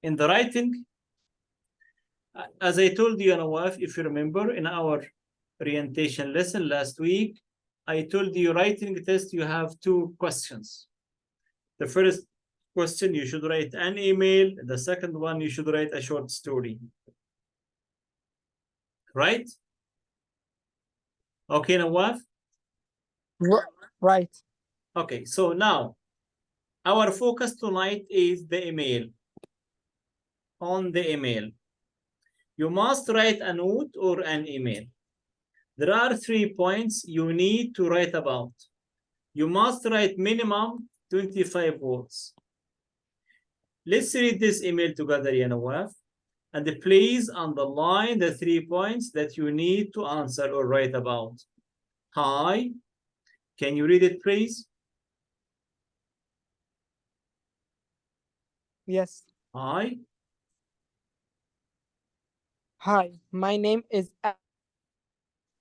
in the writing, as I told you, Nawaf, if you remember in our orientation lesson last week, I told you writing test, you have 2 questions. The first question, you should write an email. The second one, you should write a short story. Right? Okay, Nawaf? Right. Okay, so now, our focus tonight is the email. On the email. You must write a note or an email. There are 3 points you need to write about. You must write minimum 25 words. Let's read this email together, Nawaf. And please underline the 3 points that you need to answer or write about. Hi. Can you read it, please? Yes. Hi. Hi, my name is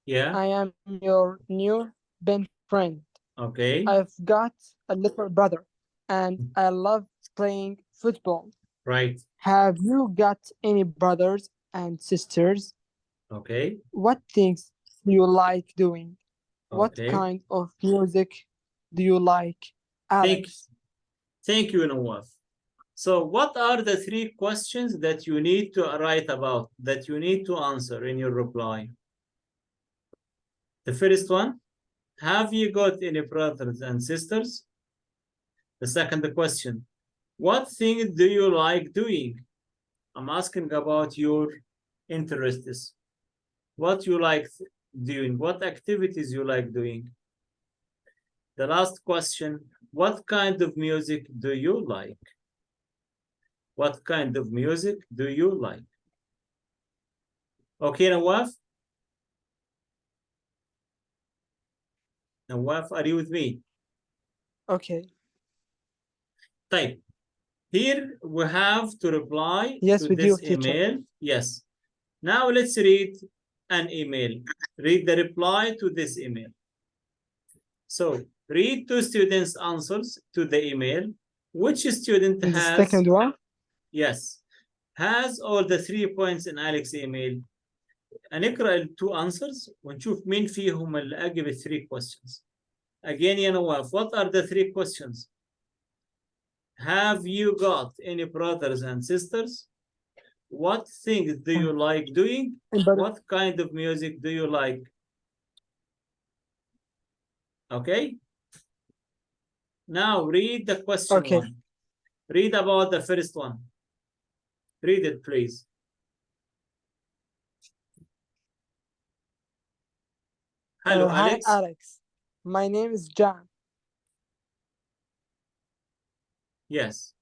Yeah. I am your new best friend. Okay. I've got a little brother and I love playing football. Right. Have you got any brothers and sisters? Okay. What things do you like doing? What Okay. kind of music do you like, Alex? Thank you, Nawaf. So what are the 3 questions that you need to write about, that you need to answer in your reply? The first one, have you got any brothers and sisters? The second question, what things do you like doing? I'm asking about your interests. What you like doing, what activities you like doing. The last question, what kind of music do you like? What kind of music do you like? Okay, Nawaf? Nawaf, are you with me? Okay. Type. Here we have to reply Yes, to with this you, teacher. email. Yes. Now let's read an email. Read the reply to this email. So read 2 students' answers to the email. Which student And the has? second one? Yes. Has all the 3 points in Alex's email. هنقرأ ال 2 answers ونشوف مين فيهم اللي أجب ال 3 questions. Again, يا نواف, what are the 3 questions? Have you got any brothers and sisters? What things do you like doing? What kind of music do you like? Okay. Now read the question 1. Read about the first one. Read it, please. Hello, Alex. Hi, Alex. My name is John. Yes.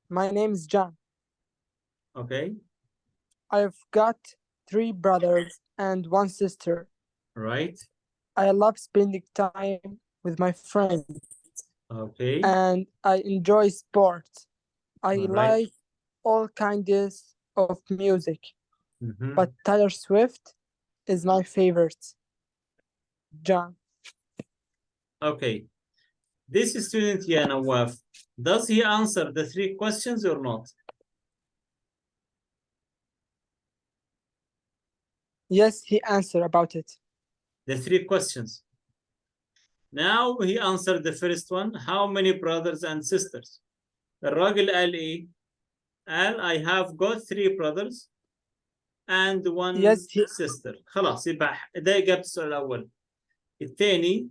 My name is John. Okay. I've got 3 brothers and 1 sister. Right. I love spending time with my friends. Okay. And I enjoy sports. I All right. like all kinds of music. But Taylor Swift is my favorite. John. Okay. This student, yeah, Nawaf, does he answer the 3 questions or not? Yes, he answered about it. The 3 questions. Now he answered the first one. How many brothers and sisters? الراجل قال إيه؟ قال I have got 3 brothers and 1 Yes, sister. خلاص يبقى ده إجابة السؤال الأول. الثاني,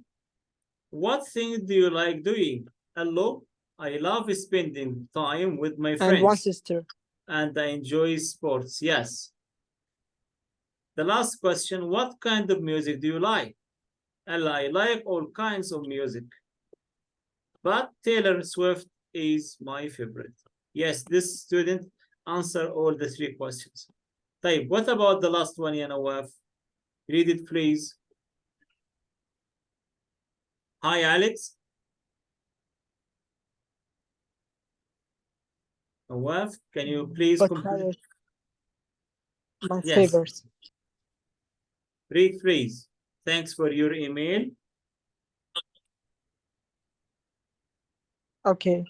what thing do you like doing? قال له I love spending time with my friends. And 1 sister. And I enjoy sports. Yes. The last question, what kind of music do you like? I like all kinds of music, but Taylor Swift is my favorite. Yes, this student answered all the 3 questions. طيب, what about the last one, ya Nawaf? Read it, please. Hi, Alex. Nawaf, can you please complete? My Yes. favorite. Read, please. Thanks for your email. Okay.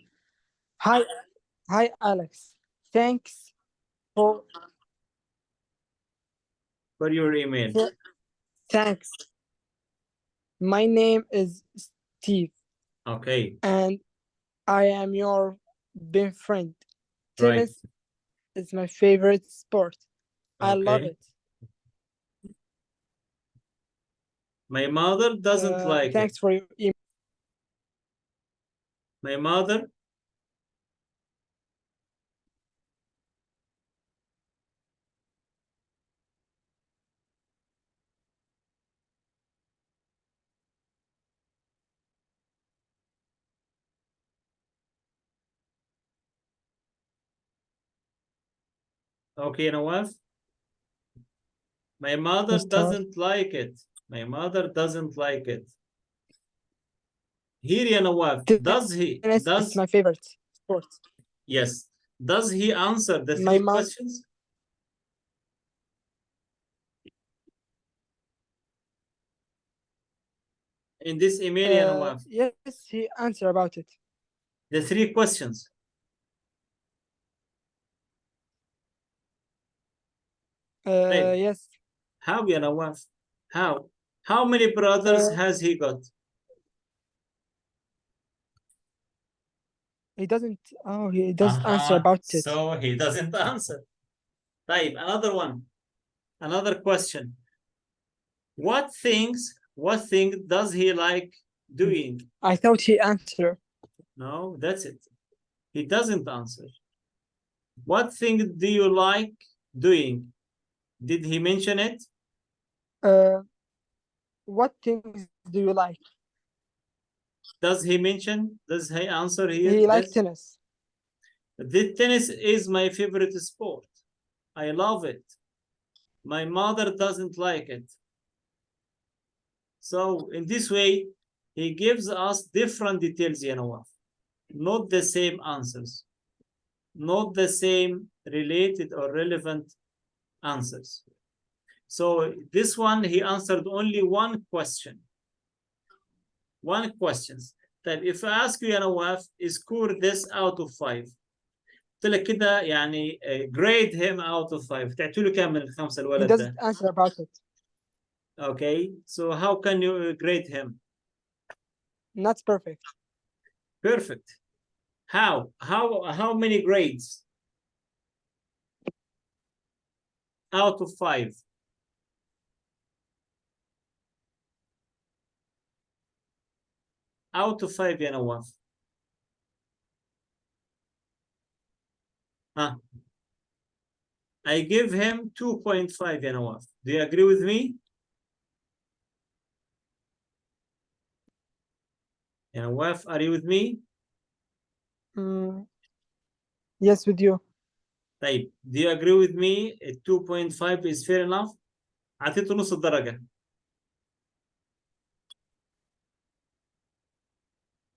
Hi, Alex. Thanks for your email. Thanks. My name is Steve. Okay. And I am your best friend. Right. Tennis is my favorite sport. I love Okay. it. My mother doesn't like it. Thanks for your email. My mother okay, Nawaf. My mother doesn't like it. My mother doesn't like it. Here, ya Nawaf, does he? It's my favorite sport. Yes. Does he answer the My 3 questions? In this email, ya Nawaf, Yes, he answered about it. the 3 questions. Yes. How, ya Nawaf? How? How many brothers has he got? He doesn't. Oh, he doesn't answer about it. So he doesn't answer. Type another one. Another question. What thing does he like doing? I thought he answered. No, that's it. He doesn't answer. What thing do you like doing? Did he mention it? What things do you like? Does he mention? Does he answer here? He likes tennis. The tennis is my favorite sport. I love it. My mother doesn't like it. So in this way, he gives us different details, you know, not the same answers, not the same related or relevant answers. So this one, he answered only 1 question. 1 question. طيب, if I ask you, يا نواف, score this out of 5. قلت لك كده يعني grade him out of 5. تعطي له كام من ال5 الولد ده؟ He doesn't answer about it. Okay, so how can you grade him? Not perfect. Perfect. How many grades? Out of 5. Out of 5, يا نواف. I give him 2.5, يا نواف. Do you agree with me? يا نواف, are you with me? Yes, with you. طيب, do you agree with me? 2.5 is fair enough? أعطيته نص الدرجة.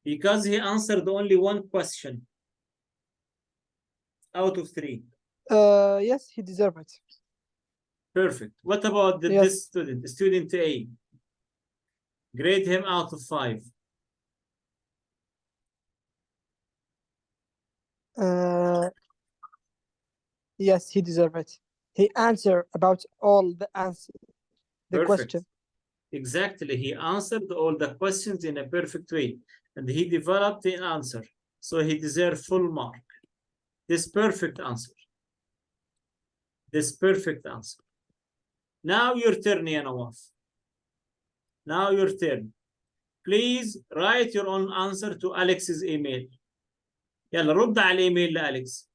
Because he answered only 1 question out of 3. Yes, he deserves it. Perfect. What about Yes. this student, student A? Grade him out of 5. Yes, he deserves it. He answered about all the Perfect. question. Exactly. He answered all the questions in a perfect way, and he developed an answer. So he deserves full mark. This perfect answer. This perfect answer. Now your turn, ya Nawaf. Now your turn. Please write your own answer to Alex's email. يلا رد على الايميل لأليكس.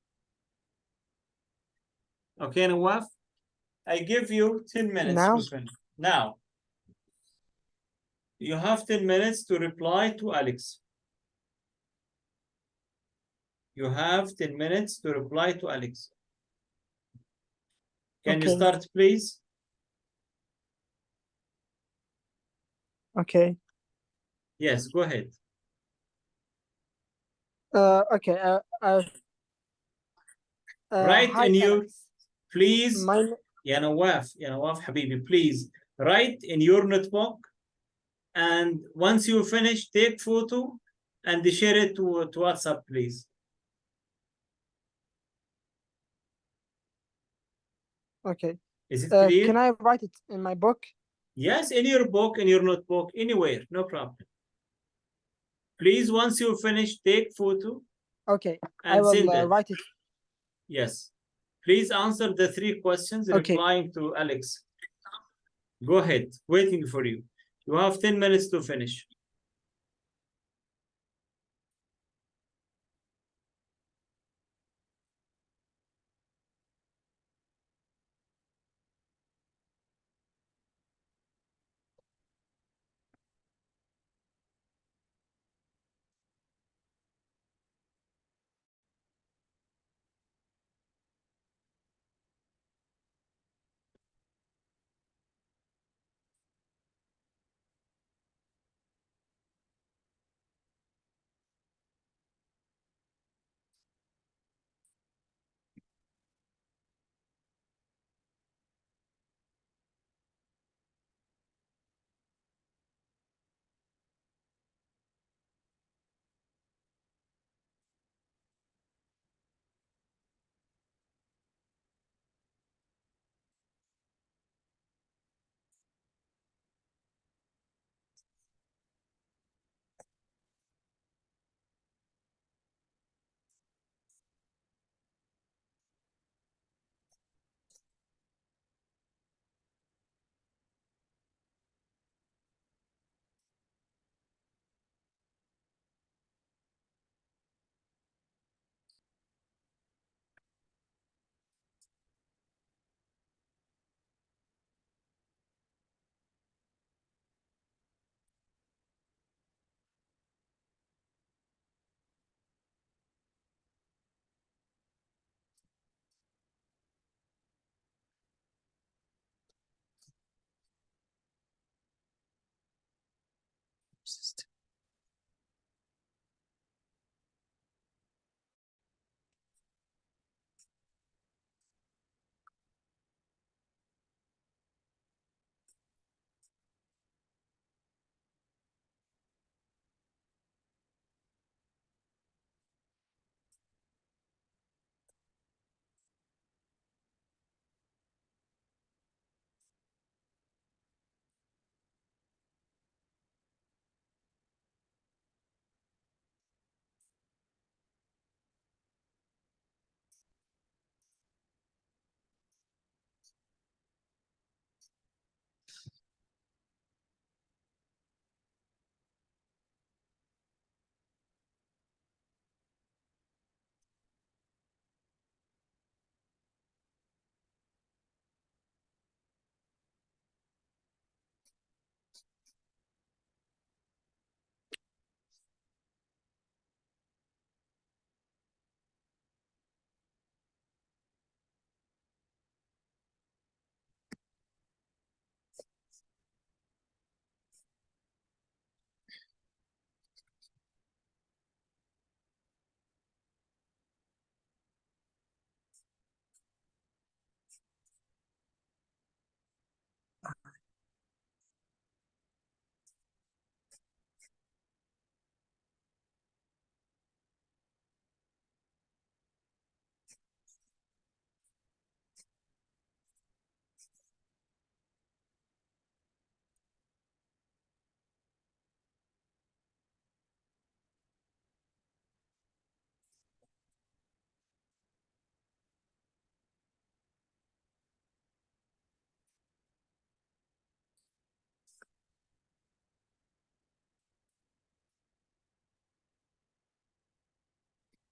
Okay, Nawaf? I give you 10 minutes Now? to finish. Now, you have 10 minutes to reply to Alex. You have 10 minutes to reply to Alex. Can you start, please? Okay. Yes, go ahead. Okay. Write hi, in your, Alex. please, My Ya Nawaf, Habibi, please write in your notebook, and once you finish, take photo and share it to WhatsApp, please. Okay. Is it clear? Can I write it in my book? Yes, in your book, in your notebook, anywhere, no problem. Please, once you finish, take photo. Okay, and I will send it. write it. Yes. Please answer the 3 questions replying to Alex. Go ahead, waiting for you. You have 10 minutes to finish.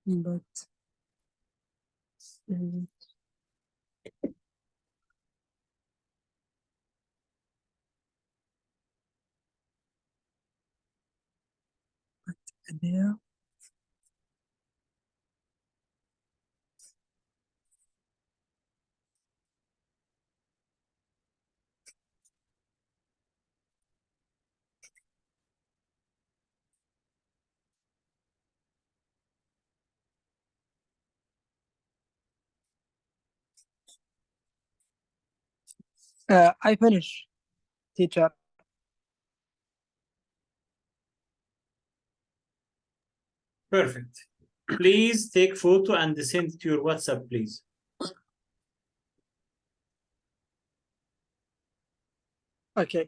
But Adele. I finish, teacher. Perfect. Please take photo and send it to your WhatsApp, please. Okay.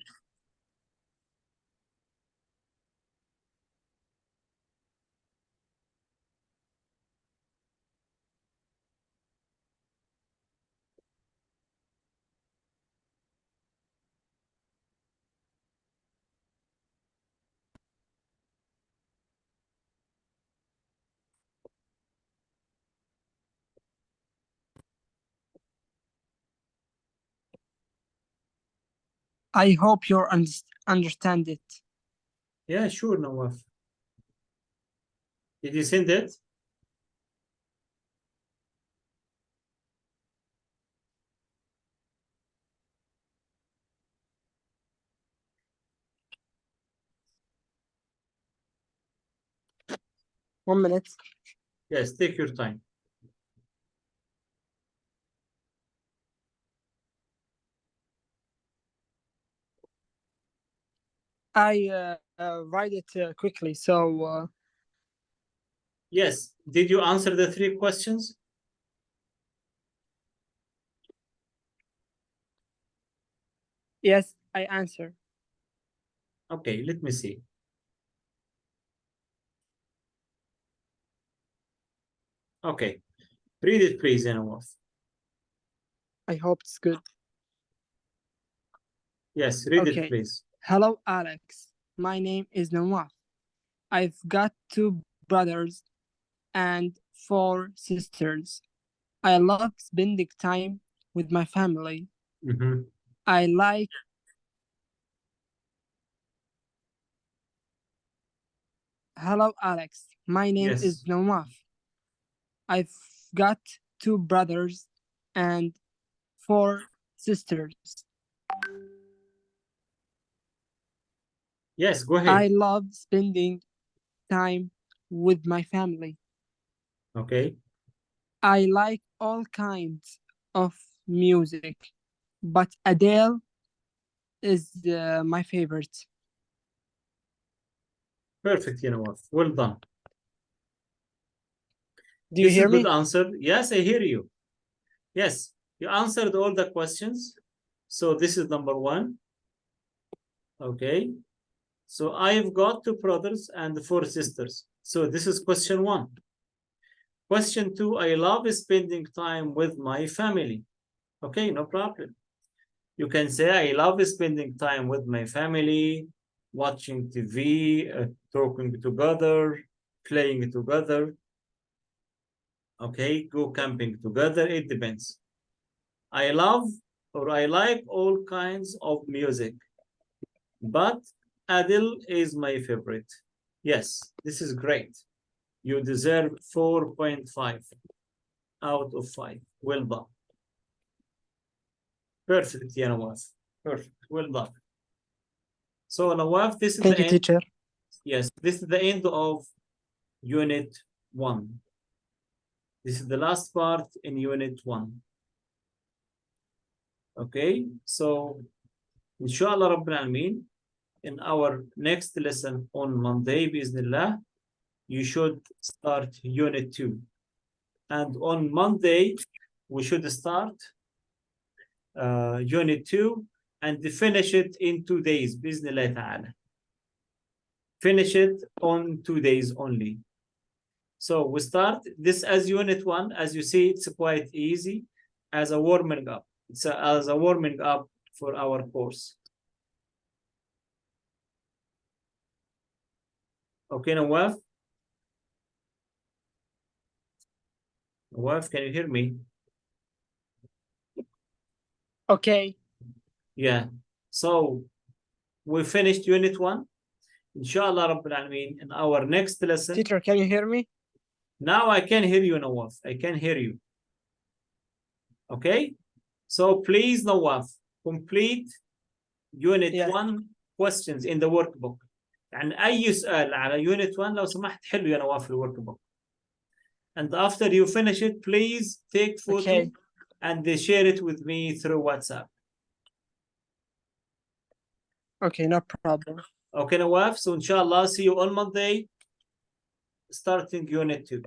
I hope you understand it. Yeah, sure, Nawaf. Did you send it? One minute. Yes, take your time. I write it quickly. So Yes. Did you answer the 3 questions? yes, I answer. Okay, let me see. Okay. Read it, please, Nawaf. I hope it's good. Yes, read it, Okay. please. Hello, Alex. My name is Nawaf. I've got 2 brothers and 4 sisters. I love spending time with my family. Mhm. I like Hello, Alex. My name is Yes. Nawaf. I've got 2 brothers and 4 sisters. Yes, go I ahead. love spending time with my family. Okay. I like all kinds of music, but Adele is my favorite. Perfect, Nawaf. Well done. Do you This is hear a good me? answer. Yes, I hear you. Yes, you answered all the questions. So this is number 1. Okay. So I've got 2 brothers and 4 sisters. So this is question 1. Question 2, I love spending time with my family. Okay, no problem. You can say, I love spending time with my family, watching TV, talking together, playing together. Okay, go camping together. It depends. I love or I like all kinds of music, but Adele is my favorite. Yes, this is great. You deserve 4.5 out of 5. Well done. Perfect, yeah, Nawaf. Perfect. Well done. So, Nawaf, this is Thank the you, end. teacher. Yes, this is the end of Unit 1. This is the last part in Unit 1. Okay, so, inshallah Rabbil Alameen, in our next lesson on Monday, Bismillah, you should start Unit 2. And on Monday, we should start Unit 2 and finish it in 2 days, Bismillah ta'ala. Finish it on 2 days only. So we start this as Unit 1. As you see, it's quite easy as a warming up. It's as a warming up for our course. Okay, Nawaf? Nawaf, can you hear me? Okay. Yeah. So we finished unit 1. Inshallah Rabbil Alameen, in our next lesson. Teacher, can you hear me? Now I can hear you, Nawaf. I can hear you. Okay? So please, Nawaf, complete unit 1 questions in the workbook. يعني أي سؤال على unit 1 لو سمحت حلو يا نواف في الworkbook. And after you finish it, please take photo and share it with me through WhatsApp. Okay, no problem. Okay, Nawaf. So inshallah, see you on Monday, starting unit 2.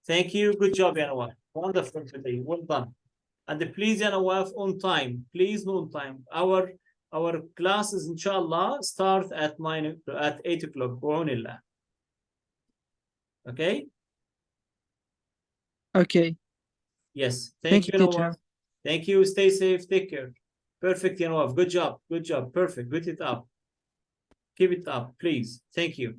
Thank you. Good job, ya Nawaf. Wonderful today. Well done. And please, ya Nawaf, on time. Please, on time. Our classes, inshallah, start at 8 o'clock. Okay? Okay. Yes. Thank you, Nawaf. teacher. Thank you. Stay safe. Take care. Perfect, ya Nawaf. Good job. Good job. Perfect. Good it up. Keep it up, please. Thank you.